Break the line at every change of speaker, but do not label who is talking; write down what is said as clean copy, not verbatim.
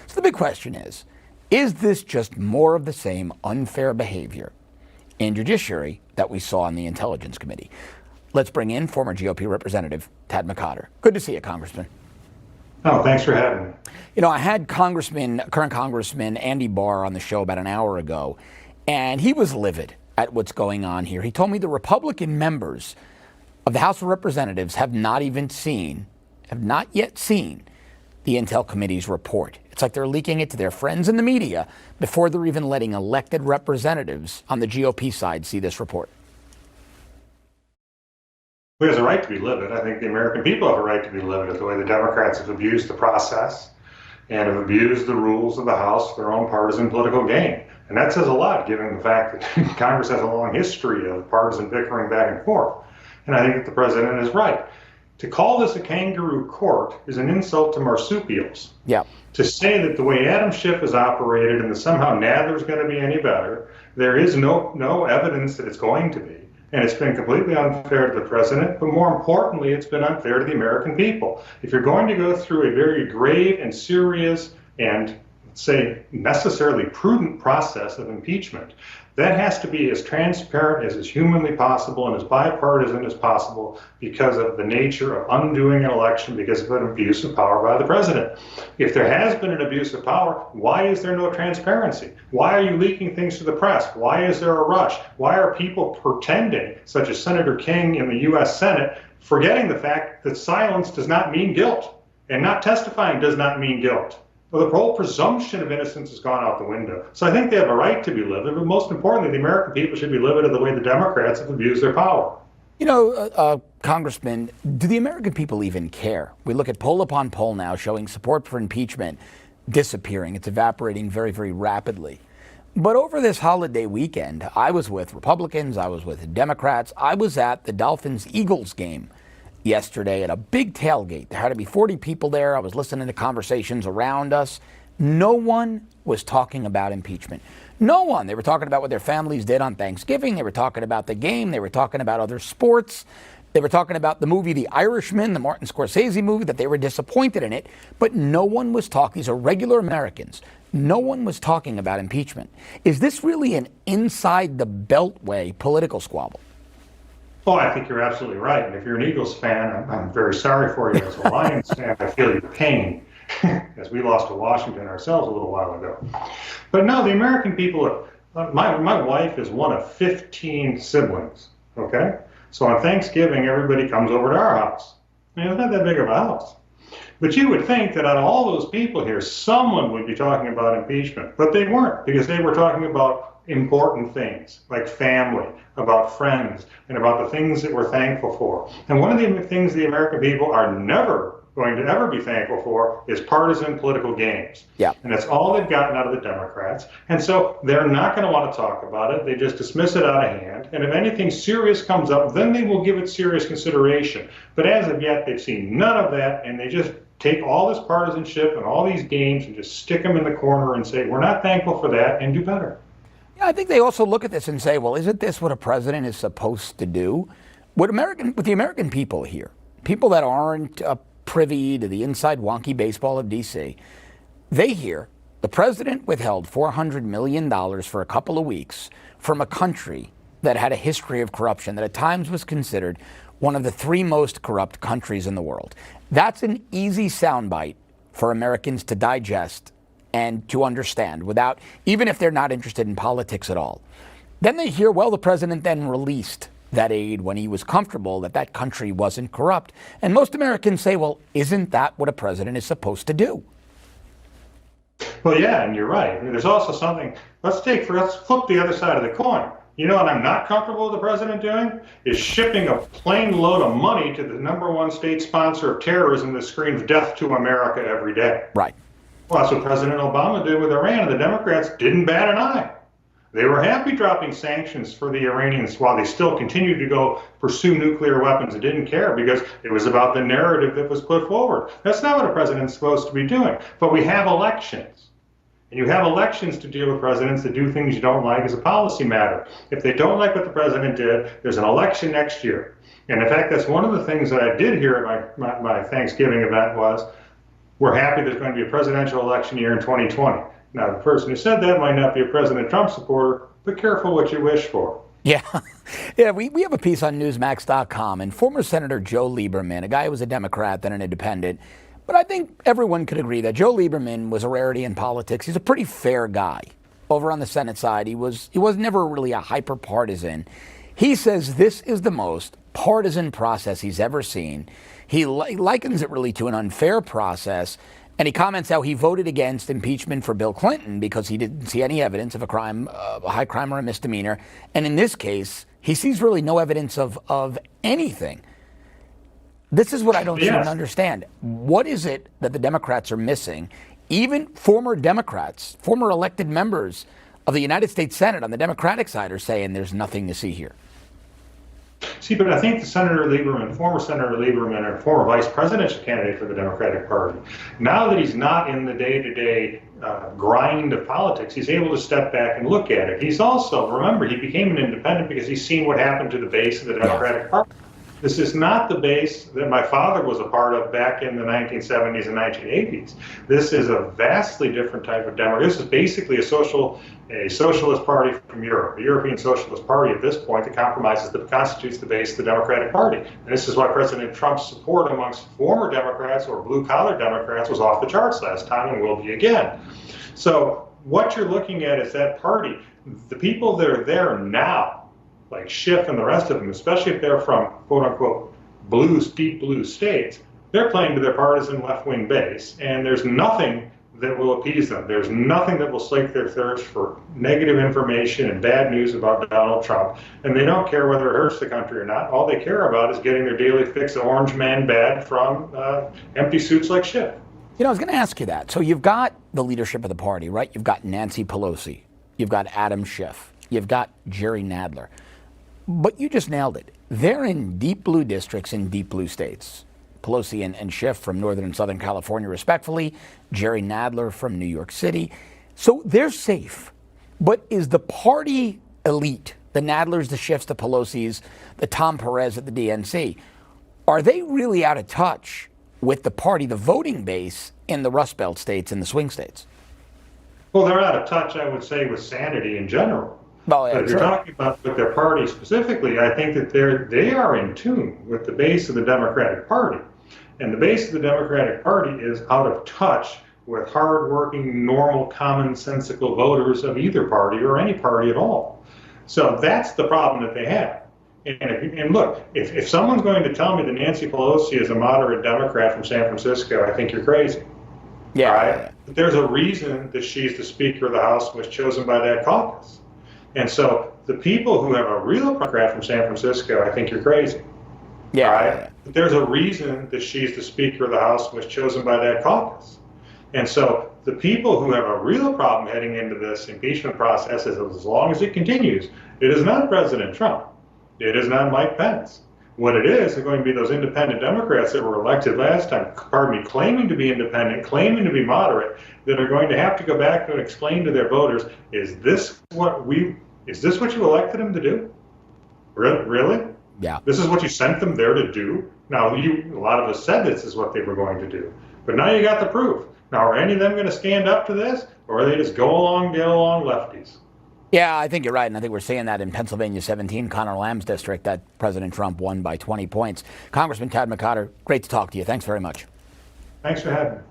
So the big question is this just more of the same unfair behavior in judiciary that we saw in the Intelligence Committee? Let's bring in former GOP Representative Tad McCotter. Good to see you, Congressman.
Oh, thanks for having me.
You know, I had current Congressman Andy Barr on the show about an hour ago, and he was livid at what's going on here. He told me the Republican members of the House of Representatives have not yet seen the Intel Committee's report. It's like they're leaking it to their friends in the media before they're even letting elected representatives on the GOP side see this report.
He has a right to be livid. I think the American people have a right to be livid at the way the Democrats have abused the process and have abused the rules of the House for their own partisan political gain. And that says a lot, given the fact that Congress has a long history of partisan bickering back and forth. And I think that the president is right. To call this a kangaroo court is an insult to marsupials.
Yeah.
To say that the way Adam Schiff has operated and that somehow Nadler's going to be any better, there is no evidence that it's going to be. And it's been completely unfair to the president, but more importantly, it's been unfair to the American people. If you're going to go through a very grave and serious and, let's say, necessarily prudent process of impeachment, that has to be as transparent as is humanly possible and as bipartisan as possible because of the nature of undoing an election because of an abuse of power by the president. If there has been an abuse of power, why is there no transparency? Why are you leaking things to the press? Why is there a rush? Why are people pretending, such as Senator King in the U.S. Senate, forgetting the fact that silence does not mean guilt and not testifying does not mean guilt? Well, the whole presumption of innocence has gone out the window. So I think they have a right to be livid, but most importantly, the American people should be livid at the way the Democrats have abused their power.
You know, Congressman, do the American people even care? We look at poll upon poll now showing support for impeachment disappearing. It's evaporating very, very rapidly. But over this holiday weekend, I was with Republicans, I was with Democrats, I was at the Dolphins-Eagles game yesterday at a big tailgate. There had to be 40 people there. I was listening to conversations around us. No one was talking about impeachment. No one. They were talking about what their families did on Thanksgiving. They were talking about the game. They were talking about other sports. They were talking about the movie The Irishman, the Martin Scorsese movie, that they were disappointed in it. But no one was talking. These are regular Americans. No one was talking about impeachment. Is this really an inside the beltway political squabble?
Oh, I think you're absolutely right. And if you're an Eagles fan, I'm very sorry for you. As a Lions fan, I feel your pain, as we lost to Washington ourselves a little while ago. But no, the American people, my wife is one of 15 siblings, okay? So on Thanksgiving, everybody comes over to our house. I mean, it's not that big of a house. But you would think that out of all those people here, someone would be talking about impeachment. But they weren't, because they were talking about important things like family, about friends, and about the things that we're thankful for. And one of the things the American people are never going to ever be thankful for is partisan political games.
Yeah.
And that's all they've gotten out of the Democrats. And so they're not going to want to talk about it. They just dismiss it out of hand. And if anything serious comes up, then they will give it serious consideration. But as of yet, they've seen none of that, and they just take all this partisanship and all these games and just stick them in the corner and say, we're not thankful for that, and do better.
Yeah, I think they also look at this and say, well, isn't this what a president is supposed to do? With the American people here, people that aren't privy to the inside wonky baseball of D.C., they hear the president withheld $400 million for a couple of weeks from a country that had a history of corruption, that at times was considered one of the 3 most corrupt countries in the world. That's an easy soundbite for Americans to digest and to understand without, even if they're not interested in politics at all. Then they hear, well, the president then released that aid when he was comfortable that that country wasn't corrupt. And most Americans say, well, isn't that what a president is supposed to do?
Well, yeah, and you're right. There's also something, let's flip the other side of the coin. You know what I'm not comfortable with the president doing? Is shipping a plane load of money to the #1 state sponsor of terrorism that screams death to America every day.
Right.
Well, that's what President Obama did with Iran, and the Democrats didn't bat an eye. They were happy dropping sanctions for the Iranians while they still continued to go pursue nuclear weapons and didn't care because it was about the narrative that was put forward. That's not what a president's supposed to be doing. But we have elections. And you have elections to deal with presidents that do things you don't like as a policy matter. If they don't like what the president did, there's an election next year. And in fact, that's one of the things that I did here at my Thanksgiving event was we're happy there's going to be a presidential election year in 2020. Now, the person who said that might not be a President Trump supporter, but careful what you wish for.
Yeah. Yeah, we have a piece on Newsmax.com, and former Senator Joe Lieberman, a guy who was a Democrat, then an independent, but I think everyone could agree that Joe Lieberman was a rarity in politics. He's a pretty fair guy. Over on the Senate side, he was never really a hyper-partisan. He says this is the most partisan process he's ever seen. He likens it really to an unfair process, and he comments how he voted against impeachment for Bill Clinton because he didn't see any evidence of a crime, a high crime or a misdemeanor. And in this case, he sees really no evidence of anything. This is what I don't even understand. What is it that the Democrats are missing? Even former Democrats, former elected members of the United States Senate on the Democratic side are saying there's nothing to see here.
See, but I think Senator Lieberman, former Senator Lieberman, and former vice presidential candidate for the Democratic Party, now that he's not in the day-to-day grind of politics, he's able to step back and look at it. He's also, remember, he became an independent because he's seen what happened to the base of the Democratic Party. This is not the base that my father was a part of back in the 1970s and 1980s. This is a vastly different type of Democrat. This is basically a socialist party from Europe, a European socialist party at this point that constitutes the base of the Democratic Party. And this is why President Trump's support amongst former Democrats or blue-collar Democrats was off the charts last time and will be again. So what you're looking at is that party. The people that are there now, like Schiff and the rest of them, especially if they're from quote-unquote deep blue states, they're playing to their partisan left-wing base, and there's nothing that will appease them. There's nothing that will slake their thirst for negative information and bad news about Donald Trump, and they don't care whether it hurts the country or not. All they care about is getting their daily fix of orange man bad from empty suits like Schiff.
You know, I was going to ask you that. So you've got the leadership of the party, right? You've got Nancy Pelosi. You've got Adam Schiff. You've got Jerry Nadler. But you just nailed it. They're in deep blue districts in deep blue states. Pelosi and Schiff from Northern and Southern California, respectfully. Jerry Nadler from New York City. So they're safe. But is the party elite, the Nadlers, the Schiffs, the Pelosis, the Tom Perez at the DNC, are they really out of touch with the party, the voting base in the Rust Belt states and the swing states?
Well, they're out of touch, I would say, with sanity in general.
Oh, yeah,
but if you're talking about with their party specifically, I think that they are in tune with the base of the Democratic Party. And the base of the Democratic Party is out of touch with hardworking, normal, commonsensical voters of either party or any party at all. So that's the problem that they have. And look, if someone's going to tell me that Nancy Pelosi is a moderate Democrat from San Francisco, I think you're crazy.
Yeah.
Right? But there's a reason that she's the Speaker of the House and was chosen by that caucus. And so the people who have a real Democrat from San Francisco, I think you're crazy.
Yeah.
Right? But there's a reason that she's the Speaker of the House and was chosen by that caucus. And so the people who have a real problem heading into this impeachment process is, as long as it continues, it is not President Trump. It is not Mike Pence. What it is going to be those independent Democrats that were elected last time, claiming to be independent, claiming to be moderate, that are going to have to go back and explain to their voters, is this what you elected them to do? Really?
Yeah.
This is what you sent them there to do? Now, a lot of us said this is what they were going to do. But now you got the proof. Now, are any of them going to stand up to this? Or are they just go along lefties?
Yeah, I think you're right. And I think we're seeing that in Pennsylvania 17, Connor Lamb's district, that President Trump won by 20 points. Congressman Tad McCotter, great to talk to you. Thanks very much.
Thanks for having me.